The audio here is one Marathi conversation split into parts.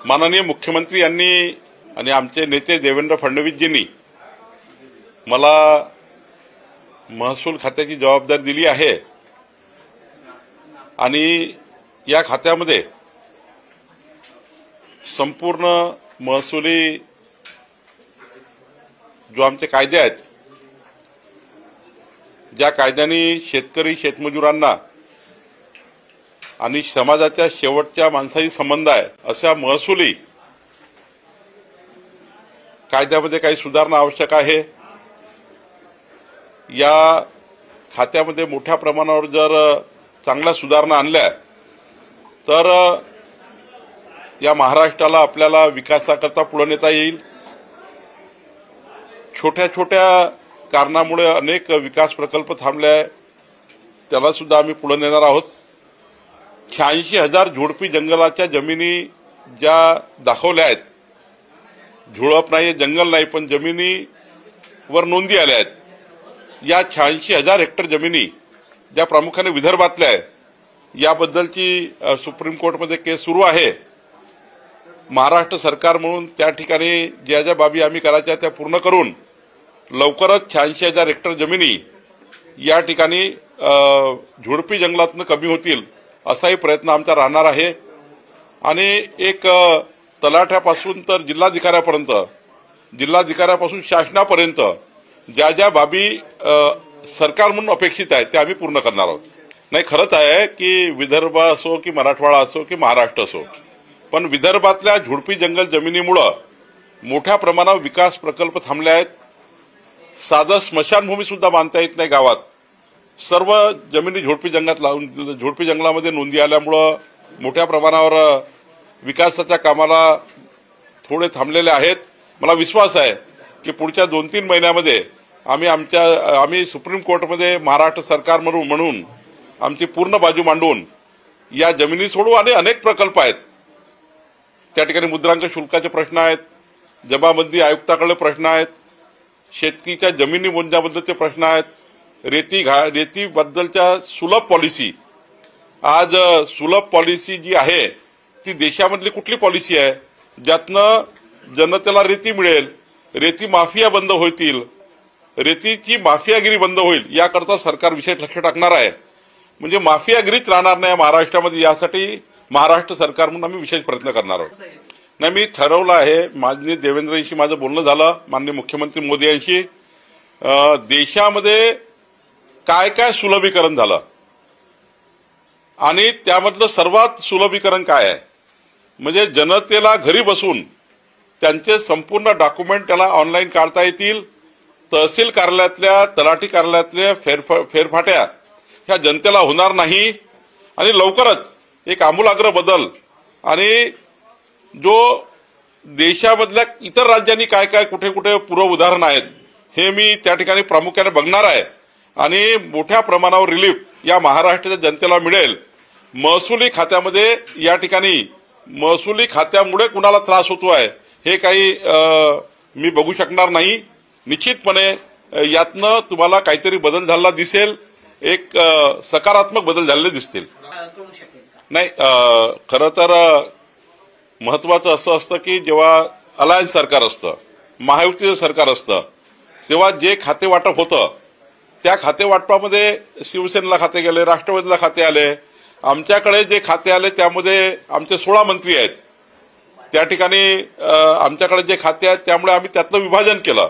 माननीय मुख्यमंत्री यांनी आणि आमचे नेते देवेंद्र फडणवीसजींनी मला महसूल खात्याची जबाबदारी दिली आहे आणि या खात्यामध्ये संपूर्ण महसुली जो आमचे कायदे आहेत, ज्या कायद्यांनी शेतकरी शेतमजुरांना आणि समाजाच्या शेवटच्या माणसाशी संबंध आहे, अशा महसुली कायद्यामध्ये काही सुधारणा आवश्यक आहे। या खात्यामध्ये मोठ्या प्रमाणावर जर चांगल्या सुधारणा आणल्या तर या महाराष्ट्राला आपल्याला विकासाकरता पुढे नेता येईल। छोट्या छोट्या कारणामुळे अनेक विकास प्रकल्प थांबले आहे, त्याला सुद्धा आम्ही पुढे नेणार आहोत। 86,000 झोडपी जंगलाच्या जमिनी ज्या दाखवल्या आहेत, झुळप नाही, जंगल नाही, पण जमिनीवर नोंदी आल्या आहेत। या 86,000 हेक्टर जमिनी ज्या प्रामुख्याने विदर्भातल्या आहे, याबद्दलची सुप्रीम कोर्टमध्ये केस सुरू आहे। महाराष्ट्र सरकार म्हणून त्या ठिकाणी ज्या ज्या बाबी आम्ही करायच्या त्या पूर्ण करून लवकरच 86,000 हेक्टर जमिनी या ठिकाणी झुडपी जंगलातून कमी होतील असाही प्रयत्न आमचा राहणार आहे। आणि एक तलाठ्यापासून तर जिल्हाधिकाऱ्यापासून शासनापर्यंत ज्या ज्या बाबी सरकार म्हणून अपेक्षित आहेत त्या आम्ही पूर्ण करणार आहोत। नाही, खरंच आहे की विदर्भ असो की मराठवाडा असो की महाराष्ट्र असो, पण विदर्भातल्या झुडपी जंगल जमिनीमुळे मोठ्या प्रमाणावर विकास प्रकल्प थांबले आहेत। साधं स्मशानभूमी सुद्धा बांधता येत नाही गावात। सर्व जमिनी झुडपी जंगलामध्ये नोंदी आल्यामुळे मोठ्या प्रमाणावर विकासाच्या कामाला थोडे थांबलेले आहेत। मला विश्वास आहे की पुढच्या 2-3 महिन्यामध्ये आम्ही सुप्रीम कोर्टमध्ये महाराष्ट्र सरकार म्हणून आमची पूर्ण बाजू मांडून या जमिनी सोडू। आणि अनेक प्रकल्प आहेत, त्या ठिकाणी मुद्रांक शुल्काचे प्रश्न आहेत, जमाबंदी आयुक्ताकडे प्रश्न आहेत, शेतकीच्या जमिनी मोजण्याबद्दलचे प्रश्न आहेत, रेतीबद्दलच्या सुलभ पॉलिसी। आज सुलभ पॉलिसी जी आहे ती देशामधली कुठली पॉलिसी आहे ज्यातनं जनतेला रेती मिळेल, रेती माफिया बंद होतील, रेतीची माफियागिरी बंद होईल, याकरता सरकार विशेष लक्ष टाकणार आहे। म्हणजे माफियागिरीच राहणार नाही महाराष्ट्रामध्ये, यासाठी महाराष्ट्र सरकार म्हणून आम्ही विशेष प्रयत्न करणार आहोत। नाही, मी ठरवलं आहे, माननीय देवेंद्रजींशी माझं बोलणं झालं, माननीय मुख्यमंत्री मोदी यांची, देशामध्ये काय काय सुलभीकरण झालं आणि त्यामधलं सर्वात सुलभीकरण काय आहे, म्हणजे जनतेला घरी बसून त्यांचे संपूर्ण डॉक्युमेंट त्याला ऑनलाईन काढता येतील। तहसील कार्यालयातल्या तलाठी कार्यालयातल्या फेरफाट्या ह्या जनतेला होणार नाही आणि लवकरच एक आमूलाग्र बदल। आणि जो देशामधल्या इतर राज्यांनी काय काय कुठे कुठे पूर्व उदाहरण आहेत हे मी त्या ठिकाणी प्रामुख्याने बघणार आहे आणि मोठ्या प्रमाणावर रिलीफ या महाराष्ट्राच्या जनतेला मिळेल। महसुली खात्यामध्ये या ठिकाणी महसुली खात्यामुळे कुणाला त्रास होतो आहे हे काही मी बघू शकणार नाही। निश्चितपणे यातनं तुम्हाला काहीतरी बदल झालेला दिसेल, एक सकारात्मक बदल झालेले दिसतील। नाही, खरं तर महत्वाचं असं असतं की जेव्हा अलायन्स सरकार असतं, महायुतीचं सरकार असतं, तेव्हा जे खाते वाटप होतं त्या खाते वाटपामध्ये शिवसेनेला खाते गेले, राष्ट्रवादीला खाते आले, आमच्याकडे जे खाते आले त्यामध्ये आमचे 16 मंत्री आहेत, त्या ठिकाणी आमच्याकडे जे खाते आहेत त्यामुळे आम्ही त्यातलं विभाजन केलं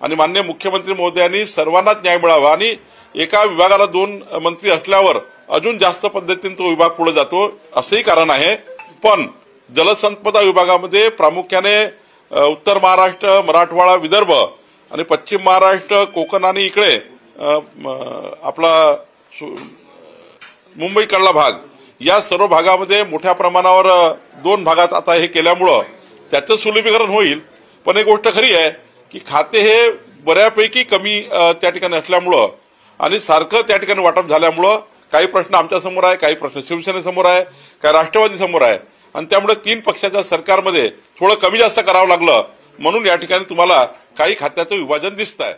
आणि माननीय मुख्यमंत्री महोदयांनी सर्वांनाच न्याय मिळावा आणि एका विभागाला 2 मंत्री असल्यावर अजून जास्त पद्धतीने तो विभाग पुढे जातो असंही कारण आहे। पण जलसंपदा विभागामध्ये प्रामुख्याने उत्तर महाराष्ट्र, मराठवाडा, विदर्भ आणि पश्चिम महाराष्ट्र, कोकण आणि इकडे आपला मुंबईकडला भाग, या सर्व भागामध्ये मोठ्या प्रमाणावर 2 भागात आता हे केल्यामुळं त्याचं सुलभीकरण होईल। पण एक गोष्ट खरी आहे की खाते हे बऱ्यापैकी कमी त्या ठिकाणी असल्यामुळं आणि सारखं त्या ठिकाणी वाटप झाल्यामुळं काही प्रश्न आमच्या समोर आहे, काही प्रश्न शिवसेनेसमोर आहे, काही राष्ट्रवादी समोर आहे आणि त्यामुळे 3 पक्षाच्या सरकारमध्ये थोडं कमी जास्त करावं लागलं, म्हणून या ठिकाणी तुम्हाला काही खात्याचं विभाजन दिसत आहे।